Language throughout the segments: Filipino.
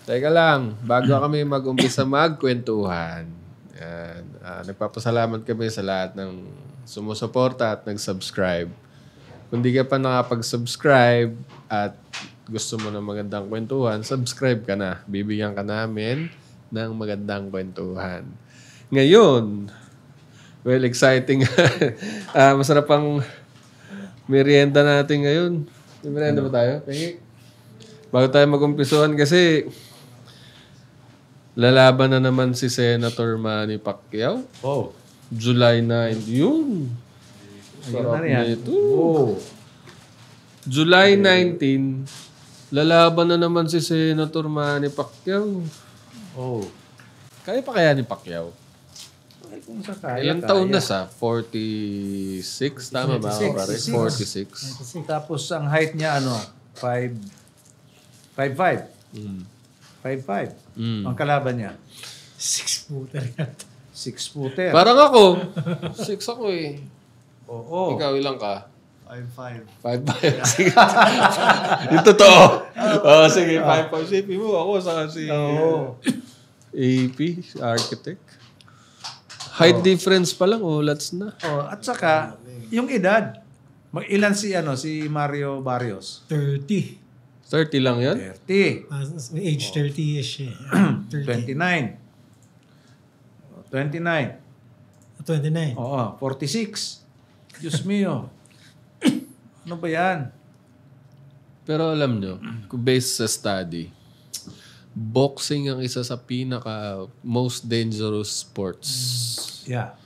Teka lang, bago kami mag-umpisa magkwentuhan, yan, nagpapasalamat kami sa lahat ng sumusuporta at nag-subscribe. Kung di ka pa nakapag-subscribe at gusto mo ng magandang kwentuhan, subscribe ka na. Bibigyan ka namin ng magandang kwentuhan. Ngayon, well, exciting. Masarap ang merienda natin ngayon. May merienda ba tayo? Bago tayo mag-umpisuhan kasi lalaban na naman si Senator Manny Pacquiao. Oh. July 9. Yun. Sarap na ito. Oh. July 19, lalaban na naman si Senator Manny Pacquiao. Oh. Kaya pa kaya ni Pacquiao? Ay, kung sa kaya, Ilang taon na sa? 46? Tama ba ako pare? 46. Tapos ang height niya 5'5". 5'5". Ang kalaban niya 6-footer yata. 6'footer". Parang ako. 6 ako eh. Oo. Ikaw ilang ka? 5'5". 5'5". Sige. Yung totoo. Sige. 5'5". Sipin mo ako sa si AP, architect. Height difference pa lang, lats na. At saka yung edad. Ilan si Mario Barrios? 30. 30 lang yan? 30. Age 30-ish eh. 29. 29. 29. Oo, 46. Diyos mio. Ano ba yan? Pero alam nyo, based sa study, boxing ang isa sa pinaka most dangerous sports. Yeah.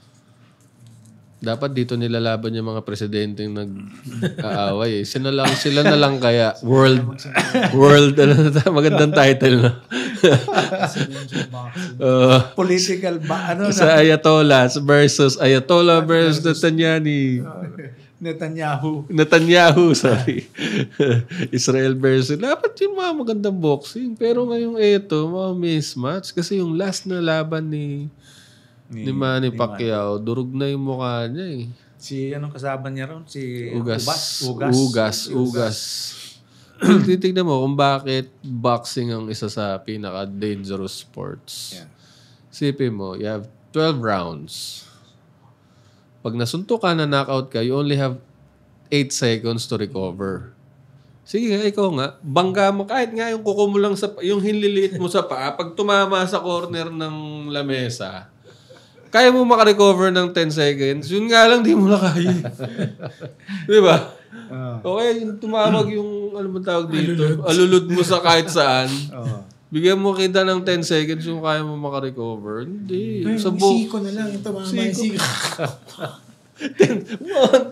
Dapat dito nilalaban yung mga presidenteng nag-aaway eh. Sila na lang kaya world magandang title na. Political sa Ayatollah versus Netanyahu, sorry. Israel versus. Dapat yung mga magandang boxing. Pero ngayong mga mismatch. Kasi yung last na laban ni Manny Pacquiao, durog na yung mukha niya eh. Si anong kasama niya ron? Si Ugas. Titignan mo kung bakit boxing ang isa sa pinaka-dangerous sports. Yeah. Sipin mo, you have 12 rounds. Pag nasuntok ka na knockout ka, you only have 8 seconds to recover. Sige nga, ikaw nga. Bangga mo. Kahit nga yung kuko mo lang yung hinliliit mo sa paa, pag tumama sa corner ng lamesa, kaya mo makarecover ng 10 seconds. Yun nga lang, di mo na kaya. Di ba? Okay, yung tumawag yung, ano man tawag dito? Alulod mo sa kahit saan. Bigyan mo kita ng 10 seconds yung kaya mo makarecover. Hindi. Siko na lang. Yung tumama yung siko. 1, 2,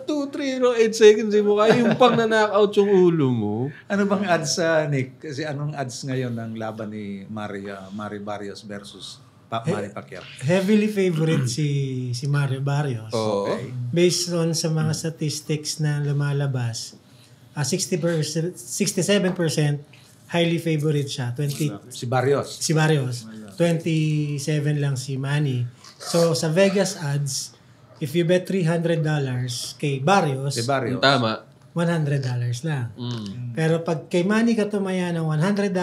3, 8 seconds. Di mo kaya yung pang na-knockout yung ulo mo. Ano bang odds, Nick? Kasi anong odds ngayon ng laban ni Mario Barrios versus Manny Pacquiao? Heavily favorite si Mario Barrios. Okay. Based on sa mga statistics na lumalabas, 67% highly favorite siya. Si Barrios. 27 lang si Manny. So sa Vegas odds, if you bet $300 kay Barrios, Tama. $100 lang. Pero pag kay Manny ka tumaya ng $100,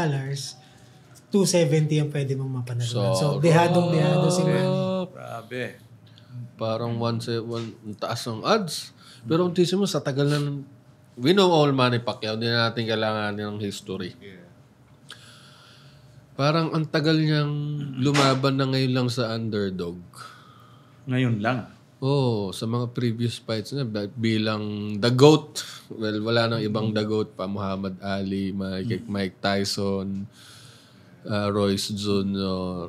$270 ang pwede mong mapanalunan. So, dehado si Manny. Grabe. Parang ang taas ng odds. Pero kung tisip mo, sa tagal na, we know all Manny Pacquiao, hindi na natin kailangan ng history. Parang ang tagal niyang lumaban na ngayon lang sa underdog. Ngayon lang. Sa mga previous fights na bilang The GOAT. Well, wala nang ibang The GOAT pa. Muhammad Ali, Mike Tyson, Royce Jr.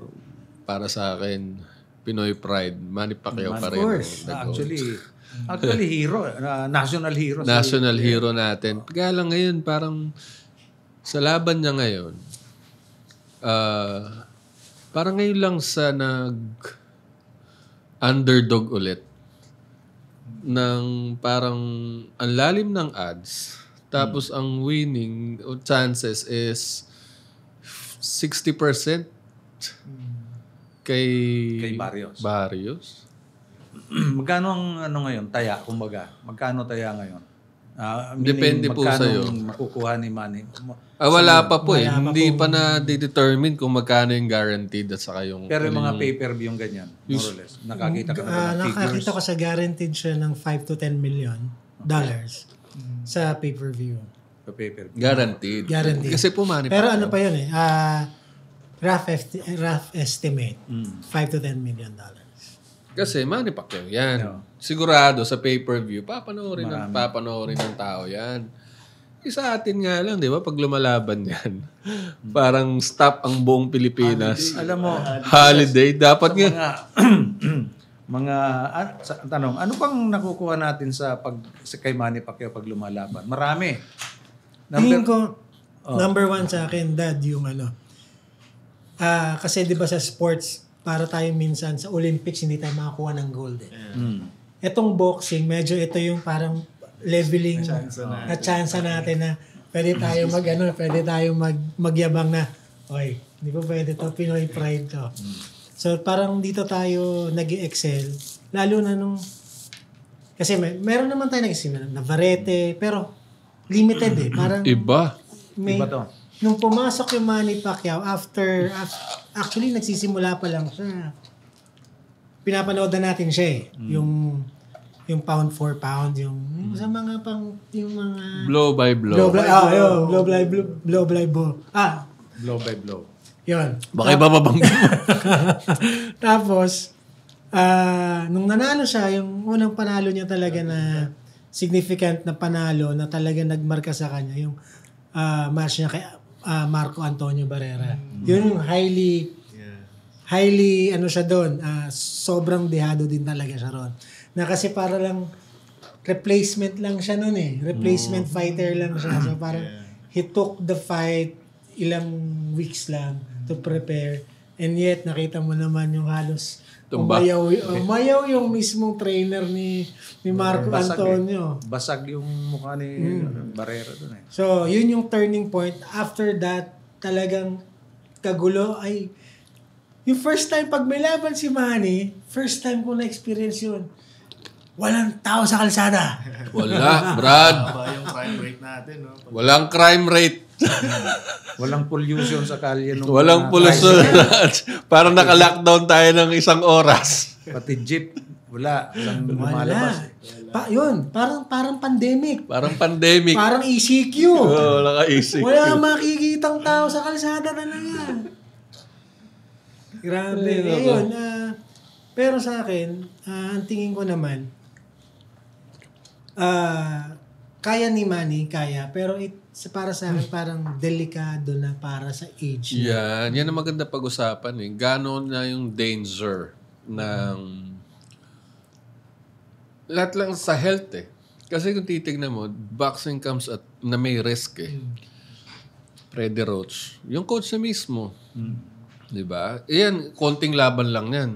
Para sa akin, Pinoy Pride. Manny Pacquiao pa rin. Of course. Actually, hero. National hero. National hero natin. Kaya lang ngayon, parang sa laban niya ngayon, parang ngayon lang sa underdog ulit ng parang ang lalim ng odds. Tapos ang winning chances is 60% kay Barrios. Magkano ang ngayon? Taya, kumbaga. Magkano taya ngayon? Depende po sa'yo. Makukuha ni Manny. Wala pa po Wala pa Hindi po. pa na-determine kung magkano yung guaranteed at saka yung... Pero yung mga pay-per-view yung ganyan, more or less. Nakakita ka na ba ng figures? Nakakita ko sa guaranteed siya ng 5 to 10 million dollars sa pay-per-view. Sa pay-per-view. Guaranteed. Guaranteed. Kasi po, Manny Pero Pacquiao. ano pa yun rough estimate, 5 to 10 million dollars. Kasi Manny Pacquiao yan. Yeah. Sigurado sa pay-per-view, papanoorin ng tao yan. Sa atin nga lang, di ba? Pag lumalaban yan, parang stop ang buong Pilipinas. Alam mo, Holiday. Dapat nga. tanong, ano pang nakukuha natin sa kay Manny Pacquiao pag lumalaban? Marami. Tingin ko, number one sa akin, Dad, yung ano. Kasi di ba sa sports, para tayo minsan sa Olympics, hindi tayo makakuha ng gold. Etong boxing, medyo ito yung parang leveling na chance natin na pwede tayo pwede tayo magyabang na, oy, hindi po pwede to, Pinoy pride to. So parang dito tayo nag-excel, lalo na nung, kasi meron naman tayo nag-excel na Varete, pero limited parang Iba. Iba to. Nung pumasok yung Manny Pacquiao, actually nagsisimula pa lang siya. Pinapanood na natin siya yung pound for pound, yung sa mga yung mga Blow by blow. blow by blow. Blow by blow. Yun. Baka iba mabang. Tapos, nung nanalo siya, yung unang panalo niya talaga na significant na panalo na talaga nagmarka sa kanya, yung match niya kay Marco Antonio Barrera. Yun yung highly siya doon, sobrang dehado din talaga siya ron. Na kasi para lang replacement lang siya noon replacement fighter lang siya. So parang he took the fight ilang weeks lang to prepare, and yet nakita mo naman yung halos umayaw yung mismong trainer ni Marco Antonio. Basag yung mukha ni Barrera doon So, yun yung turning point. After that, talagang kagulo ay yung first time pag may laban si Manny, first time ko na-experience yun. Walang tao sa kalsada. Wala, Brad. Yung crime rate natin, no? Walang crime rate. Walang pollution sa kalye. Walang pollution. Parang naka-lockdown tayo ng 1 oras. Pati jeep. Walang lumalabas. Yun, parang pandemic. Parang pandemic. Parang ECQ. Wala ka isip. Wala makikitang tao sa kalsada talaga. Grabe. Ayun. Pero sa akin, ang tingin ko naman, kaya ni Manny, pero para sa akin, parang delikado na para sa age niya. Yan ang maganda pag-usapan Gano'n na yung danger ng lahat lang sa health Kasi kung titignan mo, boxing comes at na may risk Freddy Roach. Yung coach na mismo. Di ba? Yan, konting laban lang yan.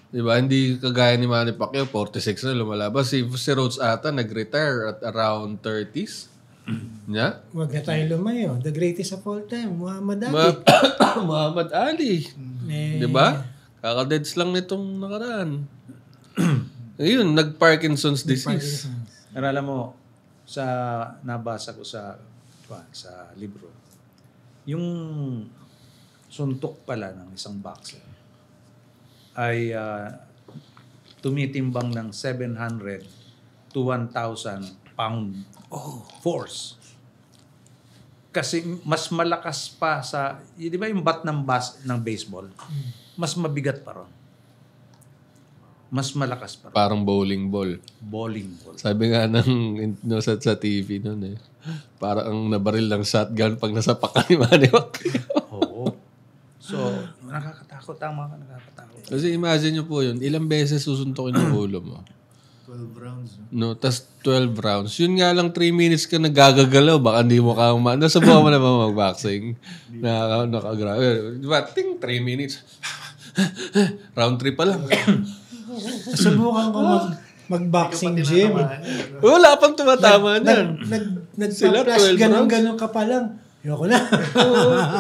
Di ba? Hindi kagaya ni Manny Pacquiao, 46 na lumalabas. Si Roach ata nag-retire at around 30s. Yeah? Huwag na tayo lumayo. The greatest of all time, Muhammad Ali. Muhammad Ali. Di ba? Kaka-deads lang nitong nakaraan. Ayun, nag-Parkinson's disease. Pero alam mo, nabasa ko sa libro, yung suntok pala ng isang boxer ay tumitimbang ng 700 to 1,000 pound force. Kasi mas malakas pa di ba yung bat ng baseball, mas mabigat pa ron. Mas malakas pa ron. Parang bowling ball. Bowling ball. Sabi nga sa TV noon parang ang nabaril ng shotgun pag nasapak ka ni Manny Pacquiao. Oo. So, nakakatakot. Kasi imagine nyo po yun, ilang beses susuntokin yung ulo mo. 12 rounds. No, tas 12 rounds. Yun nga lang 3 minutes ka nagagagalaw, baka hindi mo ka nasubukan mo na ba mag-boxing? Nakagrabe. Diba? 3 minutes. Round 3 pa lang. Subukan ko mag-boxing gym. Wala pang tumatama niyan. Nagpa-flash, ganun ka pa lang. Ayoko na.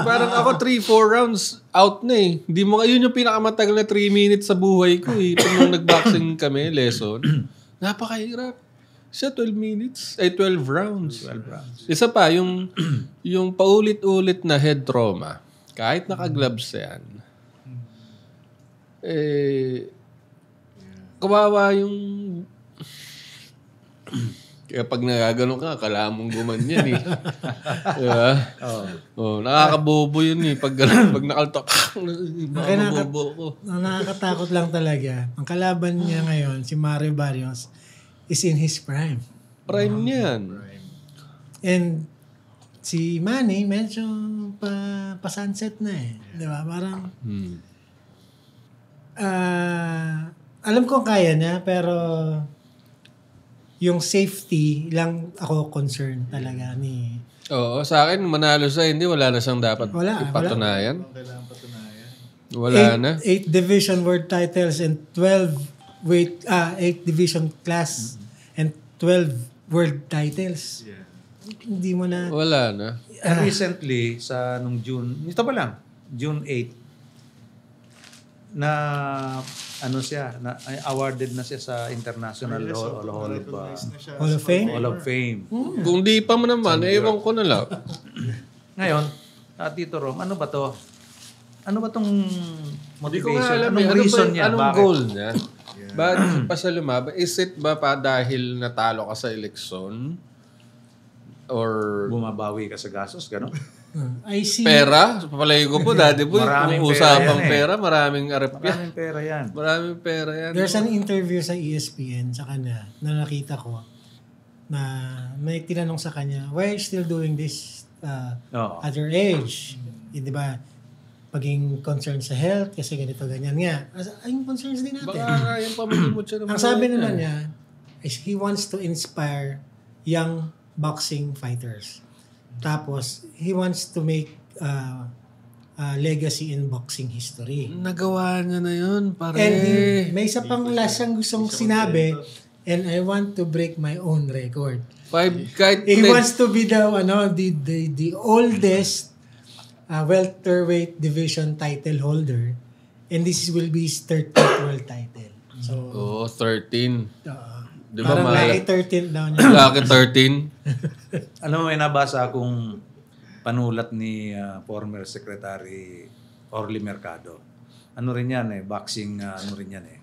Parang ako 3-4 rounds out na Hindi mo, yun yung pinakamatagal na 3 minutes sa buhay ko Pag nung nag-boxing kami, lesson. Napakahirap. Siya 12 minutes. Ay, 12 rounds. 12 rounds. Isa pa, yung paulit-ulit na head trauma, kahit naka-gloves yan, kawawa yung... Kaya pag nagaganon ka, kailangan mong gumanyan eh. Diba? Nakakabobo yun eh. Pag nakaltok, nakakabobo ko. Ang nakakatakot lang talaga, ang kalaban niya ngayon, si Mario Barrios, is in his prime. Prime niyan. And si Manny, medyo pa-sunset na eh. Di ba? Parang, alam ko kaya niya, pero yung safety lang ako concern talaga ni... Oo, sa akin, manalo siya, hindi, wala na siyang dapat ipatunayan. Kailangan patunayan. Wala na. 8 division world titles and 12 8 division class and 12 world titles. Yeah. Hindi mo na... Wala na. Recently, sa nung June, ito pa lang, June 8, na ano siya, na awarded na siya sa International Hall Hall of Fame? Hall of Fame. Kung di pa mo naman, ewan ko na lang. Ngayon, Tito Rom, ano ba to? Ano ba tong Hindi ko nga motivation? alam Anong reason niya? Anong Bakit? goal niya? Bakit pa siya lumaba? Is it ba pa dahil natalo ka sa eleksyon? Or Bumabawi ka sa gastos, gano'n? I see. pera? Papalayo ko po, Daddy Boy. Maraming Kung pera usapang yan eh. pera, maraming arap yan. Maraming pera yan. Maraming pera yan. There's an interview sa ESPN sa kanya na nakita ko na may tinanong sa kanya, why are you still doing this Oo. at your age? Di ba? Paging concerned sa health kasi ganito, ganyan nga. Ay, yung concerns din natin. Baka yung pamimot siya naman. Ang sabi naman niya is he wants to inspire young boxing fighters. Tapos, he wants to make legacy in boxing history. Nagawa niya na yun, pare. And may isa pang last siyang gustong sinabi, and I want to break my own record. He wants to be the oldest welterweight division title holder, and this will be his 13th world title. So, 13. Di ba parang mahal? lucky 13th daw niya. Lucky 13. Alam mo, may nabasa akong panulat ni former Secretary Orly Mercado. Ano rin yan eh, boxing, ano rin yan eh,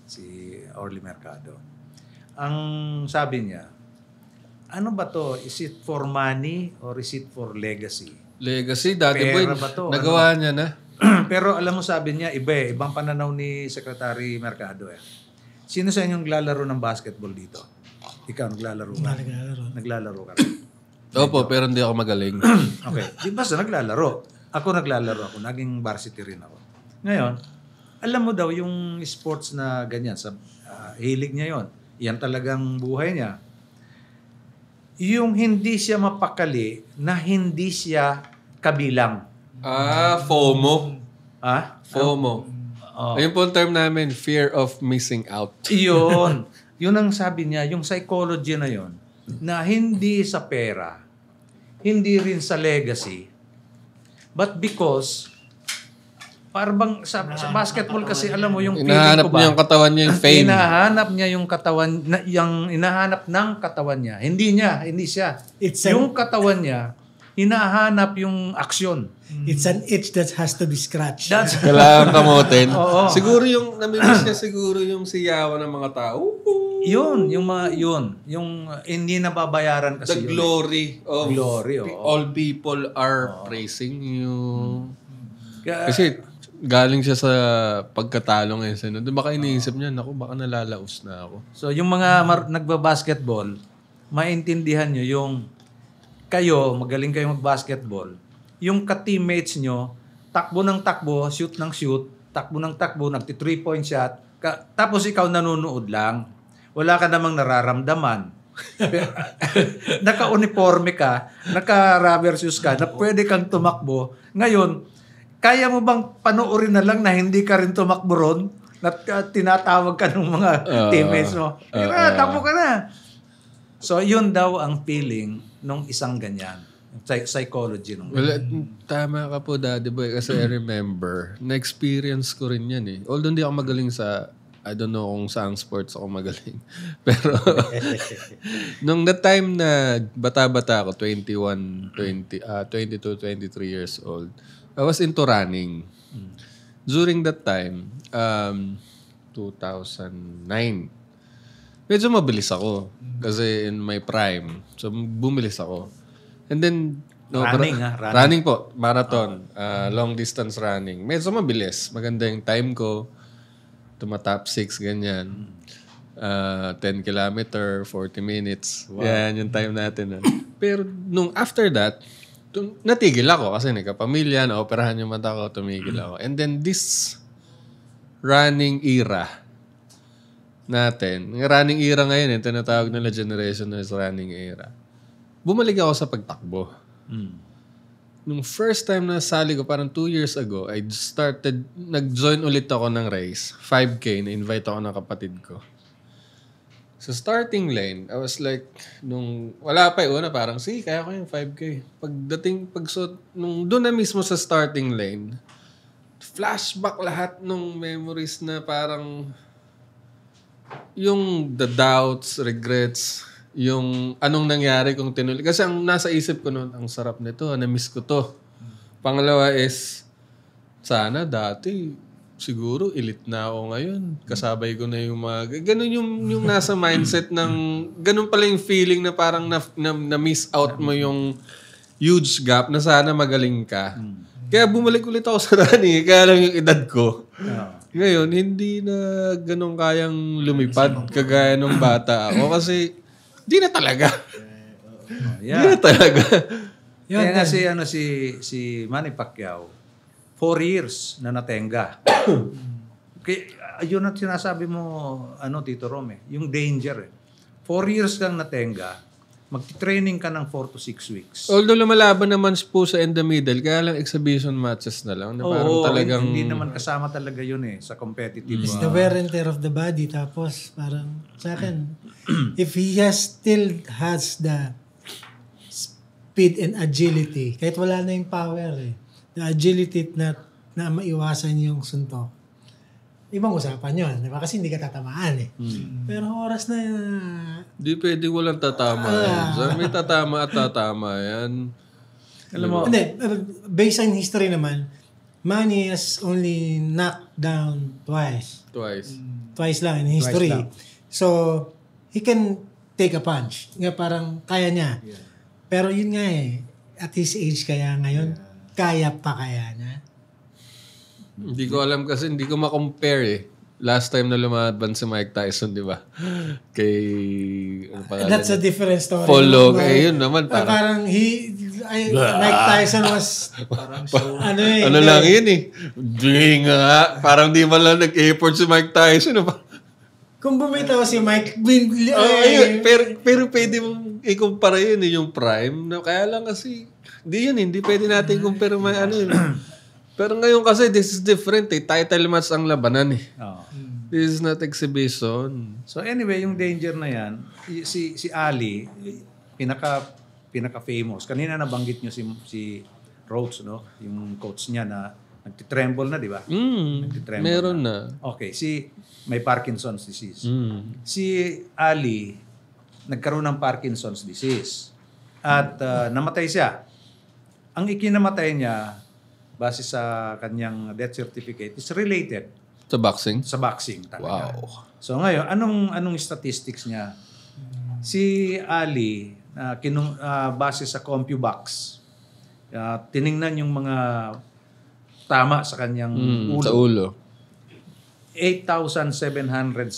si Orly Mercado. Ang sabi niya, ano ba to? Is it for money or is it for legacy? Legacy, Daddy Boy. Pera ba to? Nagawa niya na. Pero alam mo, sabi niya, ibang pananaw ni Secretary Mercado eh. Sino sa inyong naglalaro ng basketball dito? Ikaw, naglalaro ka? Naglalaro ka rin. Opo, pero hindi ako magaling. Okay. Di basta naglalaro. Ako naglalaro ako. Naging varsity rin ako. Ngayon, alam mo daw yung sports na ganyan, sa hilig niya yon. Yan talagang buhay niya. Yung hindi siya mapakali na hindi siya kabilang. FOMO. FOMO. Oh. Ayun po ang term namin, fear of missing out. Yun. Yun ang sabi niya, yung psychology na yon, na hindi sa pera, hindi rin sa legacy, but because, parang sa basketball kasi, alam mo, yung Hinahanap niya yung katawan niya, yung fame. Hinahanap niya yung katawan, yung hinahanap ng katawan niya. Hindi siya. Yung katawan niya, hinahanap yung aksyon. It's an itch that has to be scratched. Kailangan kamutin. Oo. Siguro yung, namimiss niya siguro yung siyawan ng mga tao. Yung hindi nababayaran kasi The glory of Glory, oo. all people are praising you. Kaya- Kasi galing siya sa pagkatalo ngayon sa Di baka iniisip niya, naku, baka nalalaos na ako. So, yung mga nagba-basketball, maintindihan nyo yung kayo, magaling kayo mag-basketball, yung ka-teammates nyo, takbo ng takbo, shoot ng shoot, takbo ng takbo, nagti-3-point shot, tapos ikaw nanonood lang. Wala ka namang nararamdaman. Naka-uniforme ka, naka-rubber shoes ka, na pwede kang tumakbo. Ngayon, kaya mo bang panoorin na lang na hindi ka rin tumakbo ron? Na tinatawag ka ng mga teammates mo. Takbo ka na. So, yun daw ang feeling nung isang ganyan. Psychology nung Well, tama ka po, Daddy Boy. Kasi I remember, na-experience ko rin yan eh. Although hindi ako magaling sa I don't know kung saang sports ako magaling. Pero nung that time na bata-bata ako, 22, 23 years old, I was into running. During that time, 2009, medyo mabilis ako. Kasi in my prime. So, bumilis ako. And then, Running. Running po. Marathon. Long distance running. Medyo mabilis. Maganda yung time ko. Tumatap 6, ganyan. 10 kilometer, 40 minutes. Yan, yung time natin. Pero nung after that, natigil ako kasi nagkapamilya, naoperahan yung mata ko, tumigil ako. And then this running era natin, yung running era ngayon, yung tinatawag nila generation na running era. Bumalik ako sa pagtakbo. Nung first time na sali ko, parang 2 years ago, nag-join ulit ako ng race. 5K, na-invite ako ng kapatid ko. Sa starting lane, I was like, wala pa yung una, parang, sige, kaya ko yung 5K. Nung doon na mismo sa starting lane, flashback lahat nung memories na parang, yung the doubts, regrets, yung anong nangyari kung tinuloy. Kasi ang nasa isip ko noon, ang sarap nito, na-miss ko to. Pangalawa is, sana dati, siguro elite na ako ngayon. Kasabay ko na yung mga... Ganun yung nasa mindset ng... Ganun pala yung feeling na parang na-miss out mo yung huge gap na sana magaling ka. Kaya bumalik ulit ako sa running. Kaya lang yung edad ko. Ngayon, hindi na ganun kayang lumipad kagaya nung bata ako. Kasi... Di na talaga. Di na talaga. Kaya nga si Manny Pacquiao, 4 years na natenga. Yun ang sinasabi mo, Tito Rome, yung danger. 4 years kang natenga, magti-training ka ng 4 to 6 weeks. Although lumalaban naman po sa in the middle, kaya lang exhibition matches na lang. Na parang talagang... hindi naman kasama talaga yun sa competitive. It's the wear and tear of the body. Tapos parang sa akin, if he still has the speed and agility, kahit wala na yung power the agility na maiwasan yung suntok, ibang usapan yun. Diba? Kasi hindi ka tatamaan Pero oras na Di pwede walang tatama yan. So, may tatama at tatama yan. Alam mo, hindi, based on history naman, Manny has only knocked down twice. Twice lang in history. So, he can take a punch. Nga parang kaya niya. Yeah. Pero yun nga at his age kaya ngayon, kaya pa kaya niya? Hindi ko alam kasi hindi ko ma-compare Last time na lumaban si Mike Tyson, di ba? That's a different story. Follow. Yun naman. Parang Mike Tyson was... ano lang yun Di nga. Parang di man lang nag-effort si Mike Tyson. Kung bumitaw si Mike... pero pwede mong ikumpara yun yung prime. Kaya lang kasi... Hindi pwede natin kumpara Pero ngayon kasi, this is different Title match ang labanan This is not exhibition. So anyway, yung danger na yan, si Ali, pinaka-famous. Kanina nabanggit nyo si Rhodes, no? Yung coach niya na nagtitremble na, di ba? Meron na. Okay, may Parkinson's disease. Si Ali, nagkaroon ng Parkinson's disease. At namatay siya. Ang ikinamatay niya, base sa kanyang death certificate, is related sa boxing? Sa boxing talaga. Wow. So ngayon, anong statistics niya? Si Ali, base sa CompuBox, tiningnan yung mga tama sa kanyang ulo. Sa ulo. 8,777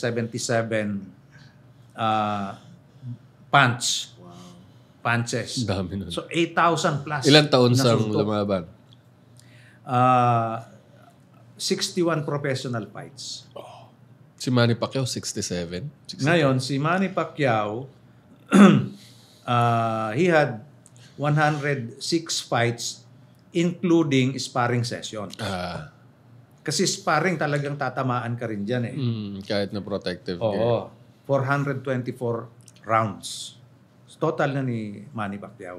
punches. Dami nun. So 8,000 plus. Ilang taon sang lumaban? 61 professional fights. Si Manny Pacquiao, 67? Ngayon, si Manny Pacquiao, he had 106 fights including sparring session. Kasi sparring talagang tatamaan ka rin dyan kahit na protective. Oo. 424 rounds. Total na ni Manny Pacquiao.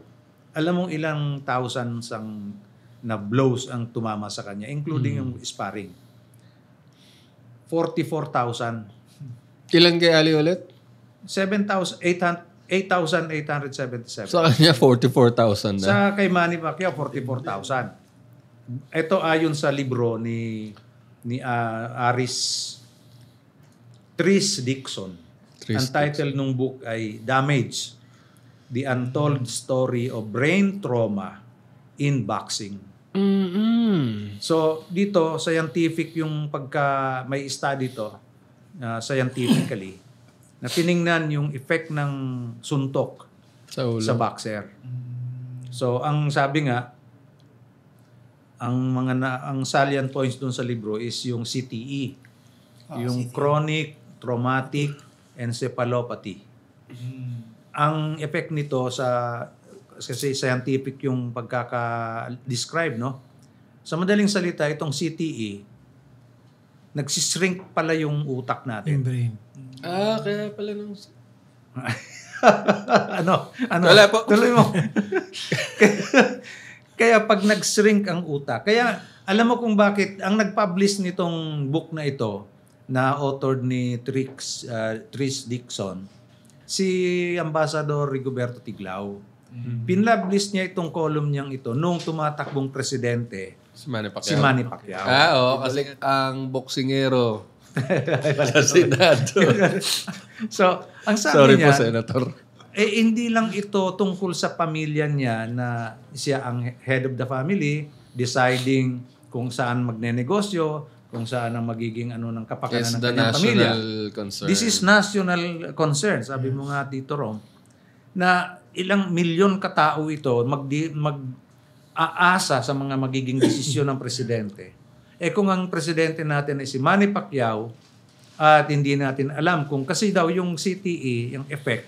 Alam mong ilang thousands na blows ang tumama sa kanya, including yung sparring. 44,000. Ilan kay Ali ulit? 8,877. Sa kanya, 44,000 na. Sa kay Manny Pacquiao, 44,000. Ito ayon sa libro ni Tris Dixon. Ang title ng book ay Damage: The Untold Story of Brain Trauma in Boxing. So dito scientific yung pagka may study to scientifically na tiningnan yung effect ng suntok Sa ulo. sa boxer. So ang sabi nga ang salient points doon sa libro is yung CTE, yung chronic traumatic encephalopathy. Ang effect nito kasi scientific yung pagkaka-describe, no? Sa madaling salita, itong CTE, nagsishrink pala yung utak Yung natin. brain. Kaya pala nung... ano? Wala po. Tuloy mo. Kaya pag nag-shrink ang utak, kaya alam mo kung bakit ang nag-publish nitong book na ito, na authored ni Tris Dixon, si Ambassador Rigoberto Tiglao. Pinlablis niya itong column niyang ito nung tumatakbong presidente Si Manny Pacquiao. si Manny Pacquiao. Oo. Kasi ang boksingero sa Senado. So, ang Sorry sabi niya, po, Senator. hindi lang ito tungkol sa pamilya niya na siya ang head of the family, deciding kung saan magnenegosyo, kung saan ang magiging ng kapakanan It's ng the kanyang pamilya. national concern. This is national concern, sabi mo nga Tito Rom, na ilang milyon katao ito mag-aasa sa mga magiging desisyon ng presidente. Kung ang presidente natin ay si Manny Pacquiao at hindi natin alam kung kasi daw yung CTE, yung effect,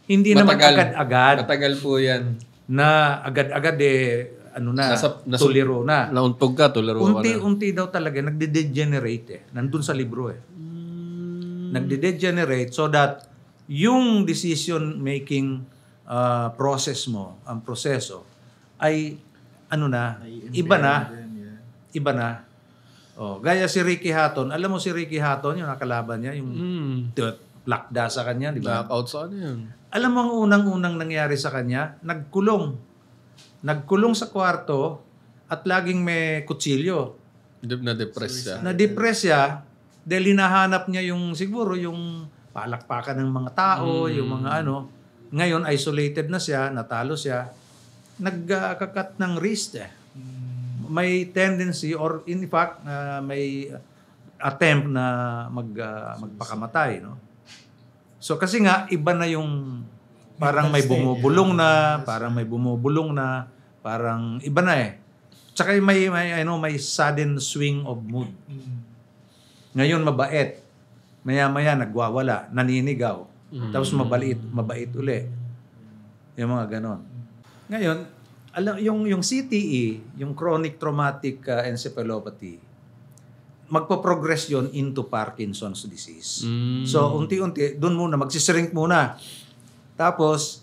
hindi naman agad-agad Matagal po yan. na agad-agad tuliro na. Nauntog ka, tularo ka na. Unti-unti daw talaga nagde-degenerate Nandun sa libro Nagde-degenerate so that yung decision making process mo, ang proseso ay iba na. Gaya si Ricky Hatton. Alam mo si Ricky Hatton, yung nakalaban niya, yung lakda sa kanya, di ba? Knockout sa ano yun? Alam mo ang unang-unang nangyari sa kanya? Nagkulong sa kwarto at laging may kutsilyo. Na-depress siya. Na-depress siya dahil hinahanap niya siguro yung palakpakan ng mga tao, yung mga Ngayon, isolated na siya, natalo siya. Nagkakat ng wrist May tendency or in fact, may attempt na magpakamatay. No? So kasi nga, iba na yung parang may bumubulong na, parang iba na Tsaka may sudden swing of mood. Ngayon mabait. Maya-maya nagwawala, naninigaw. Tapos mabait uli. Yung mga ganon. Ngayon, yung CTE, yung chronic traumatic encephalopathy, magpo-progress yun into Parkinson's disease. So, unti-unti, dun muna, magsishrink muna. Tapos,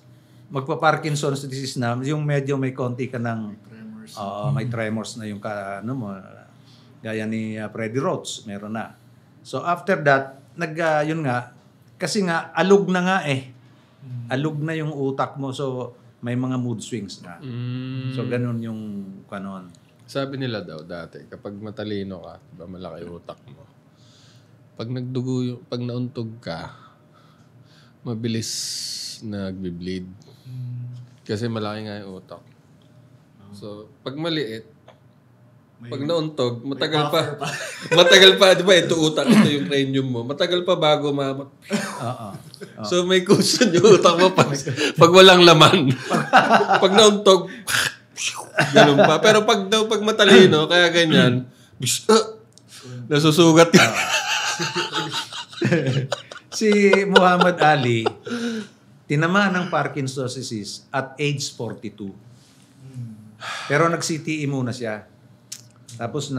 magpa-Parkinson's disease na, yung medyo may konti ka ng may tremors na yung gaya ni Freddie Roach, meron na. So, after that, yun nga, kasi nga, alug na nga Alug na yung utak mo, so may mga mood swings na. So, ganun yung kanon. Sabi nila daw dati, kapag matalino ka, diba, malaki utak mo. Pag pag nauntog ka, mabilis nagbi-bleed. Kasi malaki nga yung utak. So, pag maliit, pag nauntog, matagal pa, di ba, ito utak, ito yung cranium mo. Matagal pa bago So, may cushion yung utak mo pag walang laman. Pag nauntog, ganun pa. Pero pag matalino, kaya ganyan, nasusugat ka. Si Muhammad Ali, tinamaan ng Parkinson's disease at age 42. Pero nag-CTE muna siya. Tapos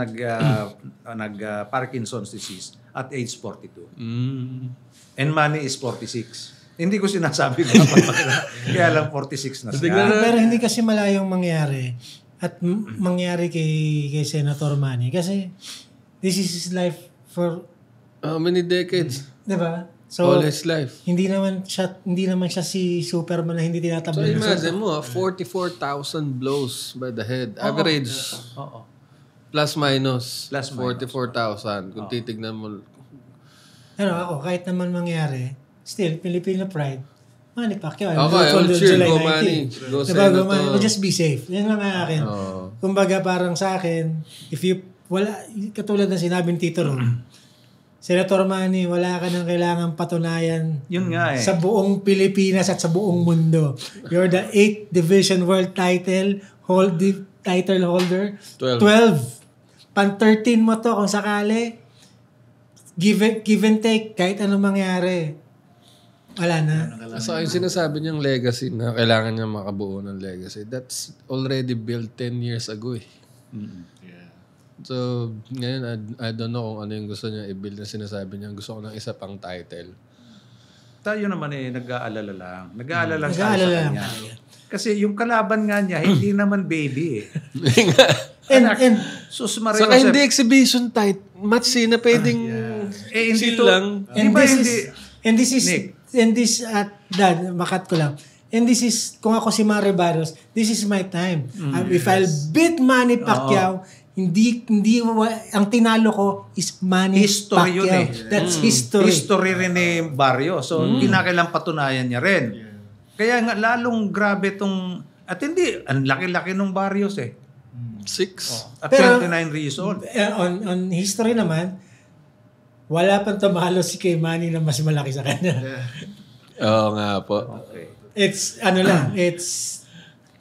nag-Parkinson's disease at age 42. And Manny is 46. Hindi ko sinasabi kaya lang 46 na siya. Pero hindi kasi malayong mangyari at mangyari kay Senator Manny kasi this is his life for How many decades? Di ba? So, All his life. hindi naman siya si Superman na hindi So tinatablan. imagine mo, 44,000 blows by the head. Average, Oo. plus minus, Plus minus. 44,000. Kung titignan mo, Ako, kahit naman mangyari, still, Filipino pride, Manny Pacquiao. Okay, Vote on I'll cheer. July Go 19. Manny. Go Diba, go Senator. Manny. But just be safe. Yan lang ang akin. Kumbaga, parang sa akin, katulad ng sinabi ni Tito Ron, Senator Manny, wala ka nang kailangang patunayan Yun nga eh. sa buong Pilipinas at sa buong mundo. You're the 8th Division World title holder. 12. Pan-13 mo to kung sakali. Give and take, kahit anong mangyari. Wala na. So yung sinasabi niyang legacy na kailangan niya makabuo ng legacy, that's already built 10 years ago eh. Yeah. So, ngayon, I don't know kung ano yung gusto niya i-build na sinasabi niya. Gusto ko ng isa pang title. Tayo naman nag-aalala lang. Nag-aalala tayo Nag-aalala sa lang. kanya. Kasi yung kalaban nga niya, hindi naman baby eh. And Sus Maria Saka Josep. hindi exhibition match na pwedeng Hindi chill to. lang. Di ba this Dad, makat ko lang. And this is, kung ako si Mario Barrios, this is my time. If I'll beat Manny Pacquiao, hindi, ang tinalo ko is Manny History yun Pacquiao. eh. That's history. History rin ni Barrio. So, hindi na kailang patunayan niya rin. Kaya nga, lalong grabe tong... At hindi, ang laki-laki nung Barrios eh. 6. At Pero- 29 years old. On history naman, wala pang tumalo si kay Manny na mas malaki sa kanya. Oo nga po. Okay. It's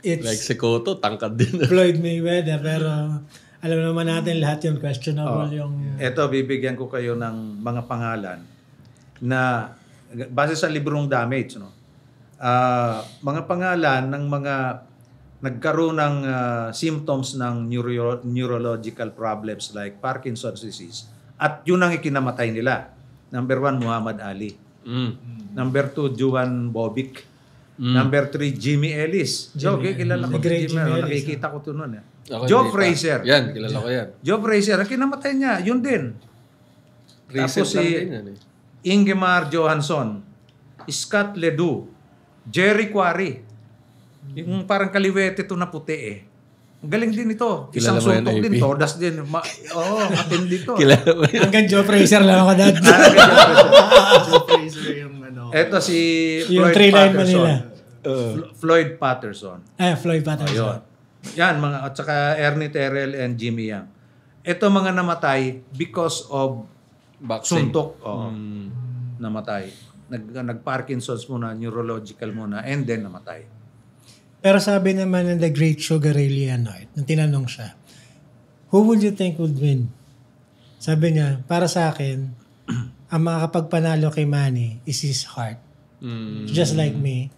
Like si Cotto, tangkad din. Floyd Mayweather, pero alam naman natin lahat yung questionable yung... Eto, bibigyan ko kayo ng mga pangalan na base sa librong Damage, no? Mga pangalan ng mga nagkaroon ng symptoms ng neurological problems like Parkinson's disease at yun ang ikinamatay nila. Number 1, Muhammad Ali. Number 2, Juan Bobic. Number 3, Jimmy Ellis. Kilala ko The great Jimmy Jimmy Ellis. Ellis. Nakikita ko ito noon. Ako Joe hindi pa. Frazier. Yan, kilala ko yan. Joe Frazier, ang kinamatay niya, yun din. Recent Tapos lang si din yan eh. Ingemar Johansson, Scott Ledoux, Jerry Quarry. Yung parang kaliwete to na puti eh. Ang galing din ito. Isang Kilala mo yan, suntok AP? din, todas din. Matindi to. Kilala mo yan. Hanggang Joe Frazier lang ako dad. Joe Frazier yung Ito si Yung Floyd 3-9 Patterson. Manila. Floyd Patterson. Floyd Patterson. Ayun. Yan, at saka Ernie Terrell and Jimmy Young. Ito mga namatay because of Boxing. suntok. Namatay. Nag-Parkinson's muna, neurological muna, and then namatay. Pero sabi naman ng The Great Sugar Ray Leonard, nung tinanong siya, who would you think would win? Sabi niya, para sa akin, ang makakapagpanalo kay Manny is his heart. Just like me.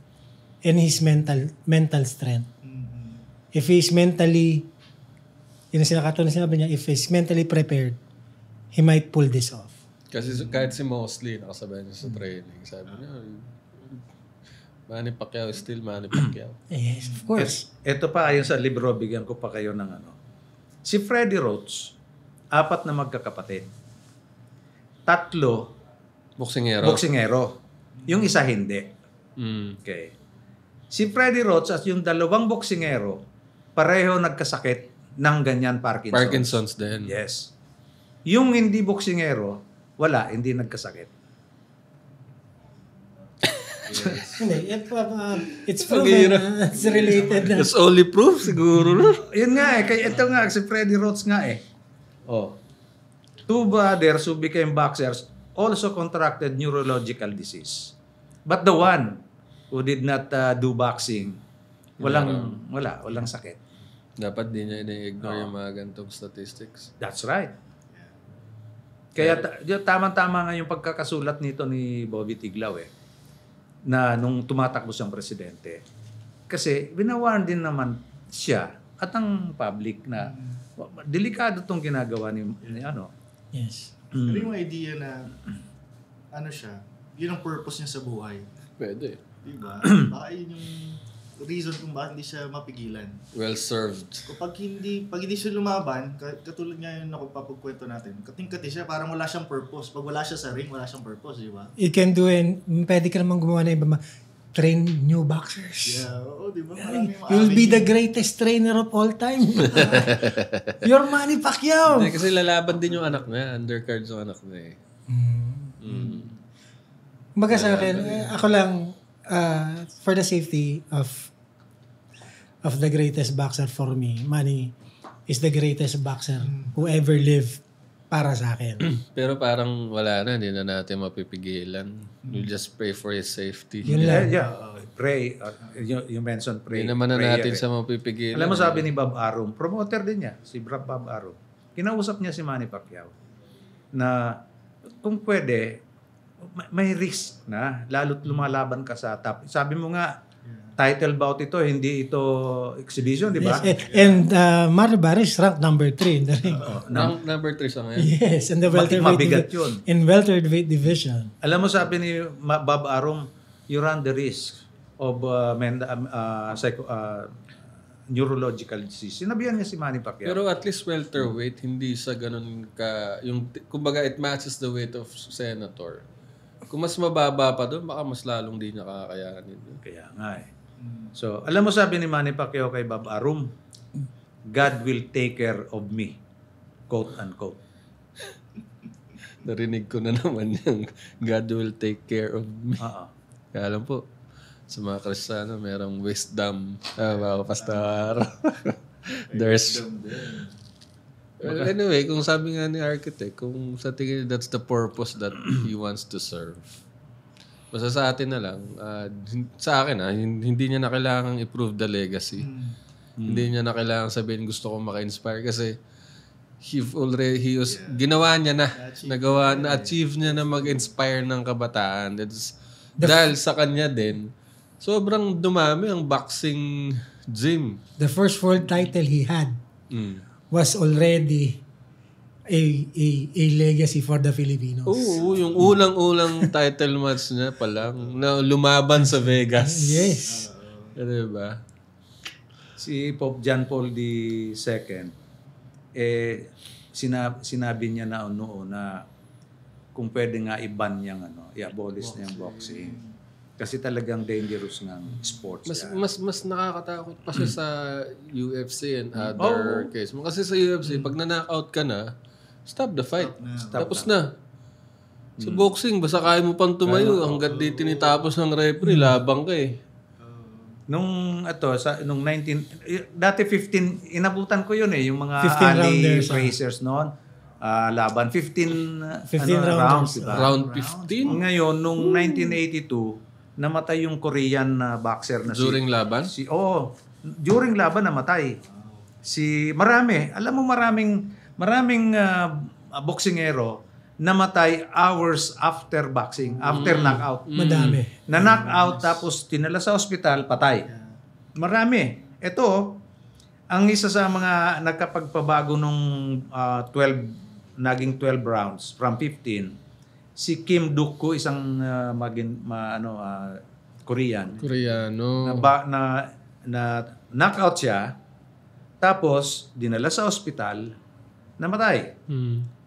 And his mental strength. If he's mentally, yun ang sinabi niya, if he's mentally prepared, he might pull this off. Kasi kahit si Mosley, nakasabay niya sa training. Sabi niya, Manny Pacquiao is still Manny Pacquiao. Yes, of course. Ito pa, ayon sa libro, bigyan ko pa kayo ng ano. Si Freddie Roach, 4 na magkakapatid. 3, Boksingero. boksingero. Yung isa hindi. Okay. Si Freddie Roach at yung 2 boksingero, pareho nagkasakit ng ganyan Parkinson's din. Yes. Yung hindi boksingero, wala, hindi nagkasakit. Hindi, it's proven, it's related na. That's only proof siguro. Yun nga eh. Kaya ito nga, si Freddie Roach nga eh. 2 brothers who became boxers also contracted neurological disease. But the one who did not do boxing, walang sakit. Dapat di niya i-ignore yung mga gantong statistics. That's right. Kaya tama-tama nga yung pagkakasulat nito ni Bobby Tiglao eh, na nung tumatakbo siyang presidente. Kasi binawarn din naman siya at ang public na delikado tong ginagawa ni ano. Yes. Pero yung idea na, ano siya, yun ang purpose niya sa buhay. Pwede. Diba? Baka yun yung reason kung bakit hindi siya mapigilan. Well served. Pag hindi siya lumaban, katulad nga yung nakapagkwento natin, kating-kati siya, parang wala siyang purpose. Pag wala siya sa ring, wala siyang purpose, di ba? You can do pwede ka naman gumawa na iba, train new boxers. Yeah, oo, di ba? Maraming You'll be the greatest trainer of all time. You're Manny Pacquiao. Hindi, kasi lalaban din yung anak niya. Undercards yung anak niya eh. Kumbaga sa akin, ako lang, for the safety of the greatest boxer for me, Manny is the greatest boxer who ever lived para sa akin. Pero parang wala na, hindi na natin mapipigilan. You just pray for his safety. Yun lang. Pray. You mentioned pray. Hindi naman na prayer, natin eh. siya mapipigilan. Alam mo sabi ni Bob Arum, promoter din niya, si Bob Arum. Kinausap niya si Manny Pacquiao na kung pwede, may risk na, lalo't lumalaban ka sa top. Sabi mo nga, title bout ito, hindi ito exhibition, di ba? Yes, and Mario Barris ranked number 3 in the ring. Rank number 3 sa ngayon. Yes, in the Mabigat yun. in welterweight division. Alam mo sabi ni Bob Arum, you run the risk of neurological disease. Sinabihan niya si Manny Pacquiao. Pero at least welterweight, hindi sa ganun ka, yung, kumbaga it matches the weight of senator. Kung mas mababa pa doon, baka mas lalong di niya kakayanin. Kaya nga eh. So, alam mo sabi ni Manny Pacquiao kay Bob Arum, God will take care of me. Quote unquote. Narinig ko na naman yung God will take care of me. Kaya alam po, sa mga Kristiyano, merong wisdom. Mga pastor. There's... Well, anyway, kung sabi nga ni architect, kung sa tingin that's the purpose that he wants to serve. Basta sa atin na lang, sa akin hindi niya na kailangang i-prove the legacy. Hindi niya na kailangang sabihin gusto ko maka-inspire kasi ginawa niya na-achieve niya na mag-inspire ng kabataan. Dahil sa kanya din, sobrang dumami ang boxing gym. The first world title he had was already a legacy for the Filipinos. Oo, yung ulang-ulang title match niya pa lang na lumaban sa Vegas. Yes. Diba? Si Pope John Paul II, sinabi niya na noon na kung pwede nga i-ban niyang i-abolish niyang boxing. Kasi talagang dangerous ng sports. Mas nakakatakot pa siya sa UFC and other cases. Kasi sa UFC, pag na-knockout ka na, stop the fight. Tapos na. Sa boxing, basta kaya mo pang tumayo hanggat di tinitapos ng referee, labang ka eh. Nung 19 dati 15 inabutan ko yun eh, yung mga 15 rounders, racers noon. Laban 15 rounds, diba? Round 15? Ngayon nung 1982 namatay yung Korean boxer na During laban? During laban namatay. Alam mo maraming boksingero namatay hours after boxing, after knockout. Madami. Na-knockout tapos tinala sa ospital, patay. Marami. Ito, ang isa sa mga nagkapagpabago nung naging 12 rounds from 15, si Kim Duk-koo, isang Koreano. Na knockout siya, tapos dinala sa ospital, namatay.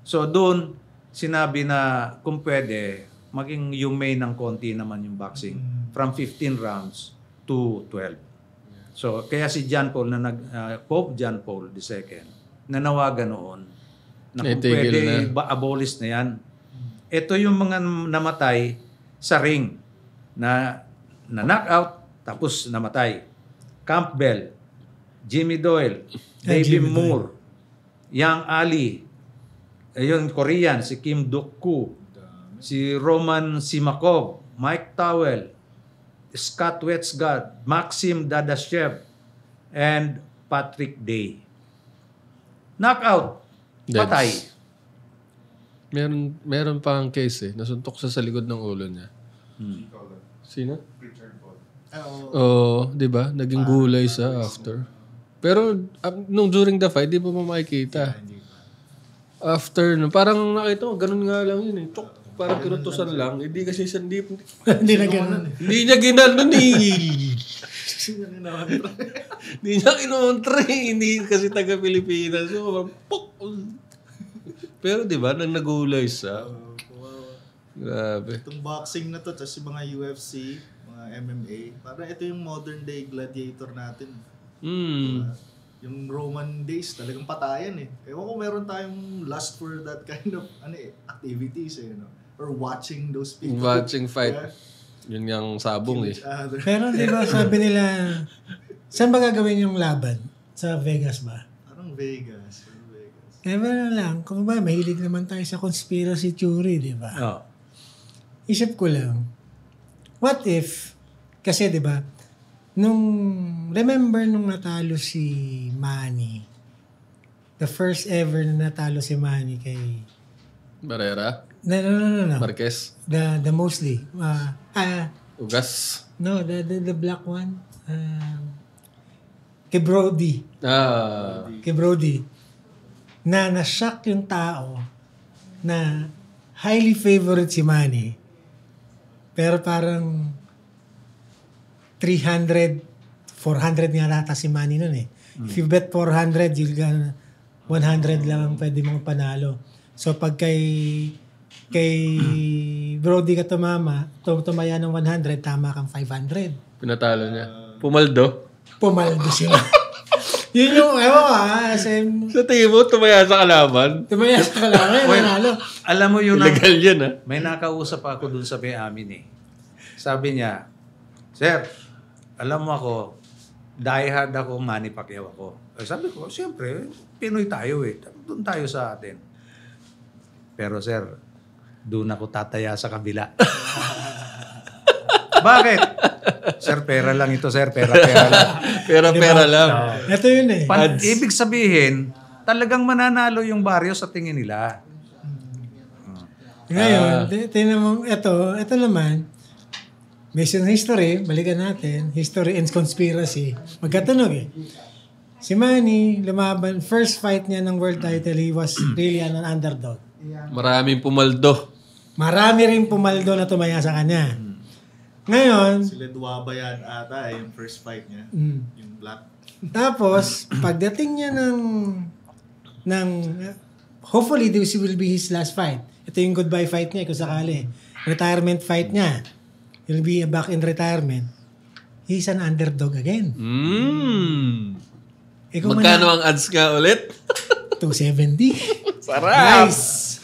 So doon, sinabi na kung pwede, maging humane ng konti naman yung boxing from 15 rounds to 12. So kaya si Pope John Paul II, nanawagan noon na kung pwede abolish na yan. Ito yung mga namatay sa ring na knockout tapos namatay. Campbell, Jimmy Doyle, Davey Moore, Yang Ali, ayun, Korean, si Kim Duk-koo, si Roman Simakov, Mike Towell, Scott Westgard, Maxim Dadashev, and Patrick Day. Knockout. Patay. Meron pa ang case eh. Nasuntok siya sa likod ng ulo niya. Sino? Oo, di ba? Naging gulay siya after. Pero nung during the fight, di pa makikita. After, parang nakita ko, ganun nga lang yun eh. Parang kinutusan lang. Hindi kasi siya, Hindi na ganun. Hindi niya ginanon eh. Kasi yan yung Hindi niya kinontra eh. Hindi kasi taga-Pilipinas. So, pok! Pero di ba, nang nagulay sa... Grabe. Itong boxing na to, tapos yung mga UFC, mga MMA, parang ito yung modern day gladiator natin. Yung Roman days, talagang patayan eh. Ewan ko meron tayong lust for that kind of activities eh, no? Or watching those people. Watching fight. Yeah. Yun yung sabong eh. Each other. Pero di ba sabi nila, saan ba gagawin yung laban? Sa Vegas ba? Parang Vegas. Kaya ba lang, kung ba, mahilig naman tayo sa conspiracy theory, di ba? Oh. Isip ko lang, what if, kasi di ba, remember nung natalo si Manny, the first ever na natalo si Manny kay, Barrera? no. Marquez? The mostly, Ugas? no, the black one, kay Brody. Kay Brody. Na na-shock yung tao na highly favorite si Manny. Pero parang 300, 400 nga nata si Manny nun eh. If you bet 400, you'll get 100 lang ang pwede mong panalo. So pag kay Brody ka tumaya ng 100, tama kang 500. Pinatalo niya. Pumaldo? Pumaldo siya. Yun yung, Sa tingin mo, tumaya sa kalaban? tumaya sa kalaban, nanalo. Alam mo yun, Illegal yan ah. may nakausap ako dun sa may amin eh. Sabi niya, Sir, alam mo ako, diehard ako, Manny Pacquiao ako. Sabi ko, siyempre, Pinoy tayo eh. Doon tayo sa atin. Pero sir, doon ako tataya sa kabila. Bakit? Sir, pera lang ito, sir. Pera lang. Pera lang. Ito yun eh. Ibig sabihin, talagang mananalo yung baryo sa tingin nila. Ngayon, tingnan mo, ito naman, based on history, balikan natin, history and conspiracy. Magkatunog eh. Si Manny, lumaban, first fight niya ng world title, he was really an underdog. Maraming pumaldo. Marami rin pumaldo na tumaya sa kanya. Ngayon, Sila Duwaba yan ata yung first fight niya. Yung black. tapos, pagdating niya ng hopefully this will be his last fight. Ito yung goodbye fight niya kung sakali. Retirement fight niya. He'll be back in retirement. He's an underdog again. Magkano ang odds nga ulit? 270. Sarap! Nice!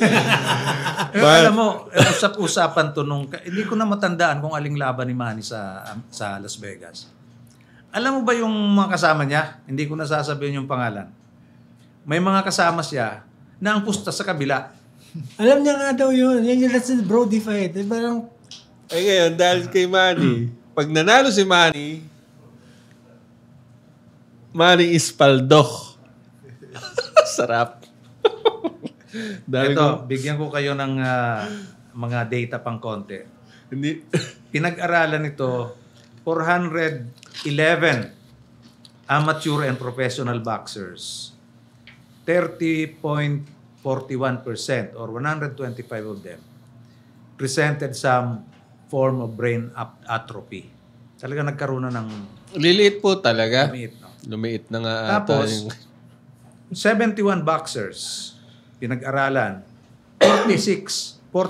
Alam mo, usap-usapan to nung, hindi ko na matandaan kung aling laban ni Manny sa Las Vegas. Alam mo ba yung mga kasama niya? Hindi ko na sasabihin yung pangalan. May mga kasama siya na ang pusta sa kabila. Alam niya nga daw yun. That's the Brody fight. Parang, Ngayon, dahil kay Manny, pag nanalo si Manny is paldo. Sarap. Ito, bigyan ko kayo ng mga data pang konti. Hindi. Pinag-aralan ito, 411 amateur and professional boxers. 30.41% or 125 of them presented some form of brain atrophy. Talaga nagkaroon na ng Liliit po talaga. lumiit, no? Lumiit na nga ata Tapos, yung... 71 boxers pinag-aralan, 46 or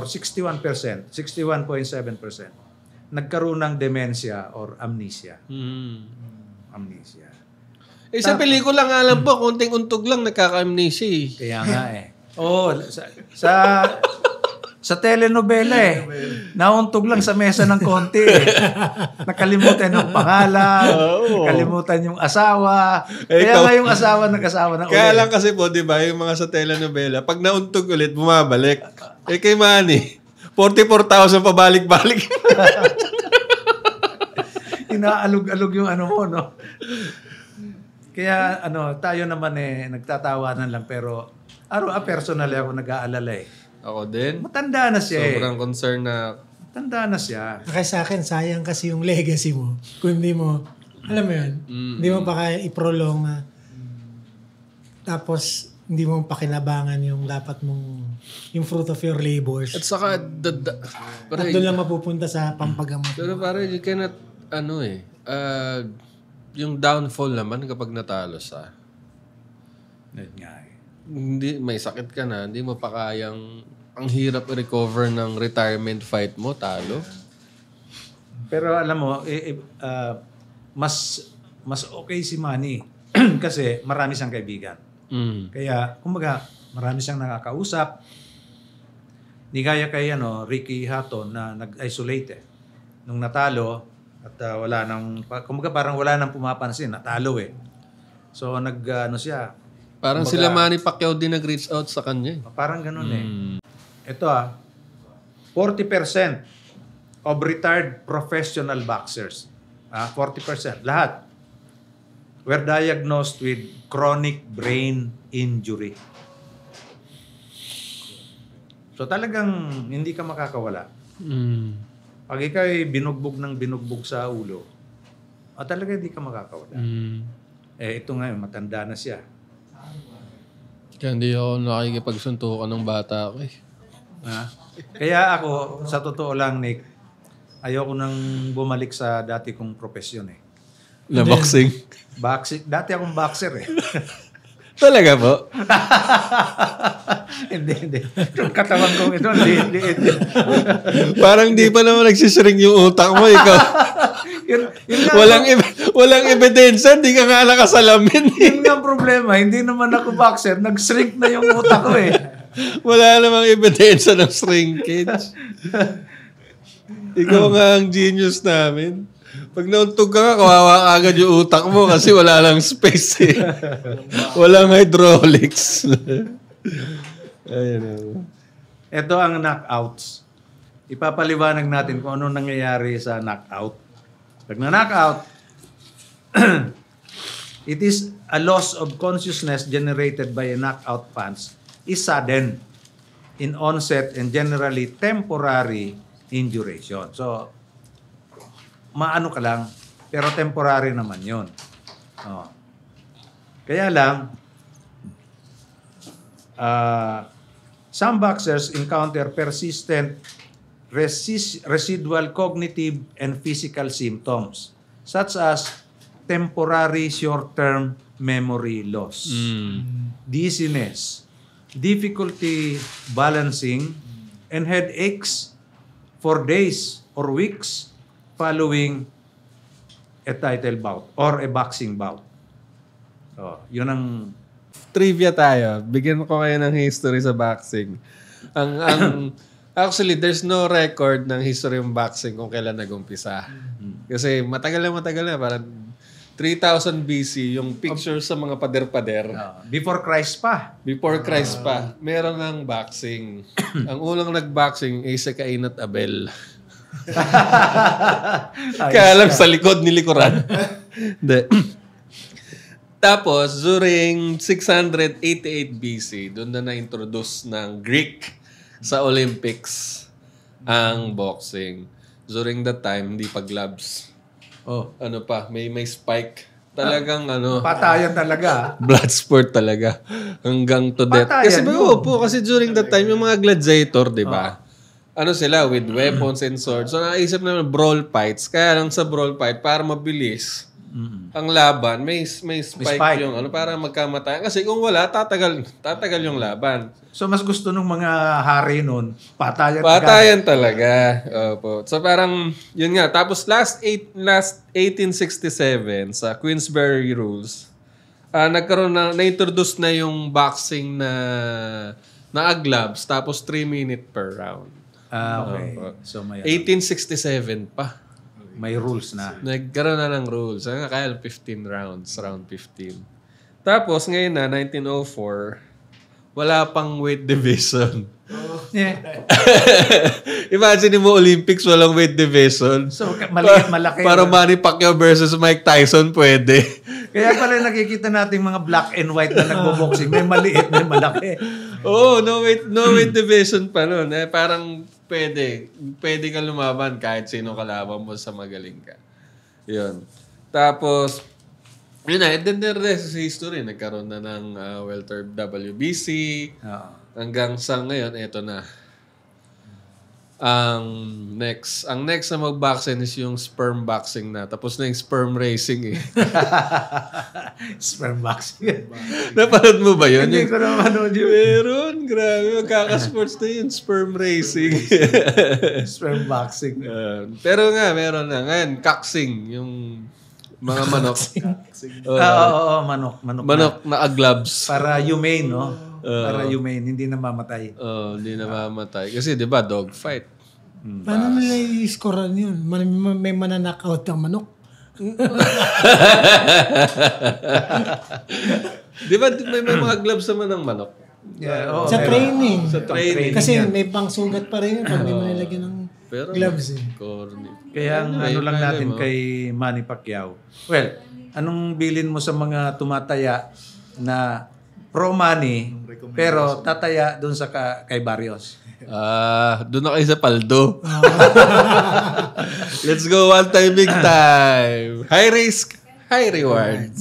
61%, 61.7% nagkaroon ng dementia or amnesia. Amnesia. Sa pelikula nga lang po, konting untog lang, nagkaka-amnesia eh. Kaya nga eh. Oo, sa telenovela eh. Nauntog lang sa mesa ng konti eh. Nakalimutan yung pangalan, nakalimutan yung asawa. Kaya nga yung asawa nag-asawa na ulit. Kaya lang kasi po, di ba, yung mga sa telenovela, pag nauntog ulit, bumabalik. Kay Manny, 44,000 pabalik-balik. Inaalog-alog yung ano mo, no? Kaya tayo naman nagtatawanan lang pero personally ako nag-aalala eh. Ako din. Matanda na siya Sobrang concern na... Matanda na siya. kaya sa akin, sayang kasi yung legacy mo. Kung hindi mo, alam mo yun, hindi mo pa kaya iprolong. Tapos, hindi mo pakinabangan yung dapat mong, yung fruit of your labors. At saka, At doon lang mapupunta sa pampagamot. pero parang you cannot, yung downfall naman kapag natalo sa Yun nga eh. hindi may sakit ka na, hindi mo pa kayang ang hirap i-recover ng retirement fight mo, talo. Pero alam mo, mas okay si Manny kasi marami siyang kaibigan. Kaya, kumbaga, marami siyang nakakausap. Hindi kaya kay Ricky Hatton na nag-isolate eh. Nung natalo, at wala nang, kumbaga parang wala nang pumapansin, natalo eh. So, siya. Parang Kumbaga, sila Manny Pacquiao din nag-reach out sa kanya. Parang ganun eh. Ito 40% of retired professional boxers, 40%, lahat, were diagnosed with chronic brain injury. So talagang hindi ka makakawala. Pag ikaw ay binugbog sa ulo, talaga hindi ka makakawala. Ito nga, matanda na siya. Kaya hindi ako nakikipagsuntukan ng bata ako eh. Kaya ako, sa totoo lang, Nick, ayoko nang bumalik sa dati kong profesyon eh. Na boxing? Dati akong boxer eh. Talaga po? Hindi. Yung katawan kong ito, liit. Parang di pa naman nagsishrink yung utak mo, ikaw. yun walang ebidensya, di ka nga nakasalamin. Yun nga ang problema, hindi naman ako boxer, nag-shrink na yung utak ko eh. Wala namang ebidensya ng shrinkage. Ikaw nga ang genius namin. Pag nauntog ka nga, kawawa agad yung utak mo kasi wala lang space eh. Walang hydraulics. Ayun. Ito ang knockouts. Ipapaliwanag natin kung ano nangyayari sa knockout. Pag na-knockout, it is a loss of consciousness generated by a knockout punch is sudden in onset and generally temporary in duration. So, maano ka lang, pero temporary naman yun. Kaya lang, some boxers encounter persistent residual cognitive and physical symptoms such as temporary short-term memory loss, dizziness, difficulty balancing, and headaches for days or weeks following a title bout or a boxing bout. So, yun ang Trivia tayo. Bigyan ko kayo ng history sa boxing. Actually, there's no record ng history ng boxing kung kailan nag-umpisa. Kasi matagal na. Parang 3000 BC, yung picture sa mga pader-pader. before Christ pa. Before Christ pa, meron ng boxing. Ang unang nag-boxing ay si Cain at Abel. Kaya alam sa likod ni likuran. Tapos, during 688 BC, doon na na-introduce ng Greek sa Olympics ang boxing. During that time, hindi pa gloves. Ano pa, may spike. Talagang Patayan talaga. blood sport talaga. Hanggang to death. Patayan Kasi during that time, yung mga gladiator, di ba? Sila, with weapons and swords. So, naisip naman, brawl fights. Kaya lang sa brawl fight, para mabilis, ang laban, may spike yung para magkamatayan. Kasi kung wala, tatagal yung laban. So, mas gusto nung mga hari nun, patayan talaga. Opo. So, parang, yun nga. Tapos, last 1867, sa Queensberry Rules, na-introduce na yung boxing na gloves, tapos 3 minutes per round. Okay. So, 1867 pa. may rules na. Nagkaroon na ng rules. Kaya 15 rounds, round 15. Tapos, ngayon na, 1904, wala pang weight division. Imagine mo Olympics, walang weight division. So, maliit, malaki. Para Manny Pacquiao versus Mike Tyson, pwede. Kaya pala nakikita natin mga black and white na nagbo-boxing. May maliit, may malaki. No weight division pa nun. Parang pwede ka lumaban kahit sino kalaban mo sa magaling ka. Yun. Tapos, yun na, and then the rest is history. Nagkaroon na ng welter WBC. Hanggang sa ngayon, eto na. Ang next na mag-vaccine is yung sperm boxing na. Tapos na yung sperm racing eh. Sperm boxing. Napanood mo ba yun? Hindi ko na manood yun. Meron, grabe. Magkakasports na yun, sperm racing. Sperm boxing. Pero nga, meron na. Ngayon, coxing, yung mga manok. Oo, manok. Manok na gloves. Para humane, no? Para humane, hindi na mamatay. Hindi na mamatay. Kasi di ba, dog fight. Paano nila i-scorean yun? May mananakaut ng manok. Di ba may mga gloves naman ng manok? Yeah, oo, Sa training. Sa training. Kasi may pangsugat pa rin yun pag di mo nilagyan ng Pero, gloves eh. corny. Kaya ang ano lang natin kay Manny Pacquiao. Well, anong bilin mo sa mga tumataya na pro Manny pero tataya doon sa kay Barrios? Doon na kayo sa paldo. Let's go one time, big time. High risk, high reward.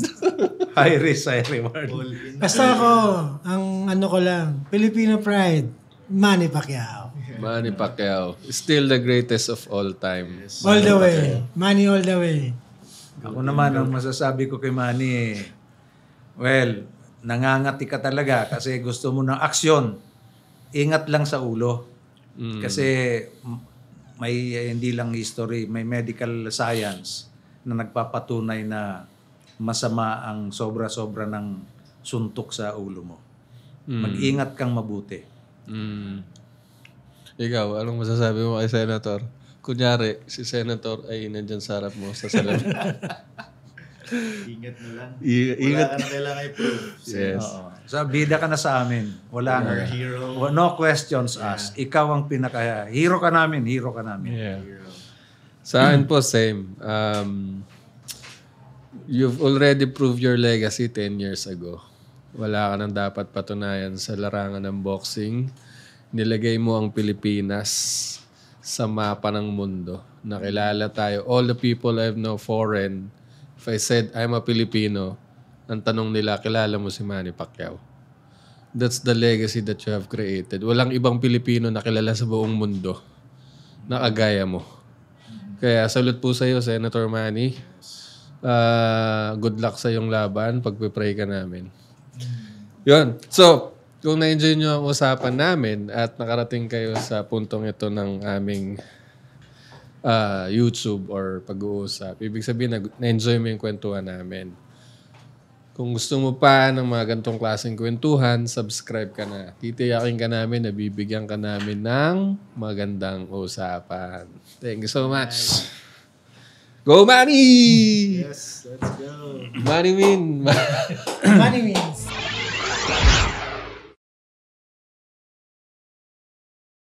High risk, high reward. Basta ako, ang ano ko lang, Filipino pride, Manny Pacquiao. Manny Pacquiao, still the greatest of all time. All the way. Manny all the way. Ako naman, ang masasabi ko kay Manny, well, nangangati ka talaga kasi gusto mo ng aksyon. Ingat lang sa ulo. Kasi may hindi lang history, may medical science na nagpapatunay na masama ang sobra-sobra ng suntok sa ulo mo. Mag-ingat kang mabuti. Ikaw, anong masasabi mo kay Senator? Kunyari, si Senator ay nandyan sa harap mo sa salamin. Ingat na lang. Ingat. Wala ka na kailangan i-prove. Yes. Oo. So, bida ka na sa amin. Wala nga. Hero. No questions asked. Ikaw ang hero ka namin. Yeah. Sa akin po, same. You've already proved your legacy 10 years ago. Wala ka nang dapat patunayan sa larangan ng boxing. Nilagay mo ang Pilipinas sa mapa ng mundo. Nakilala tayo. All the people I know foreign, if I said I'm a Filipino, ang tanong nila, kilala mo si Manny Pacquiao. That's the legacy that you have created. Walang ibang Pilipino na kilala sa buong mundo na kagaya mo. Kaya salute po sa iyo, Senator Manny. Good luck sa iyong laban. Pagpipray ka namin. Yun. So, kung na-enjoy nyo ang usapan namin at nakarating kayo sa puntong ito ng aming YouTube or pag-uusap, ibig sabihin na-enjoy mo yung kwentuhan namin. Kung gusto mo pa ng mga ganitong klaseng kwentuhan, subscribe ka na. Titiyakin ka namin, nabibigyan ka namin ng magandang usapan. Thank you so much. Go Manny! Yes, let's go. Manny win! Manny wins.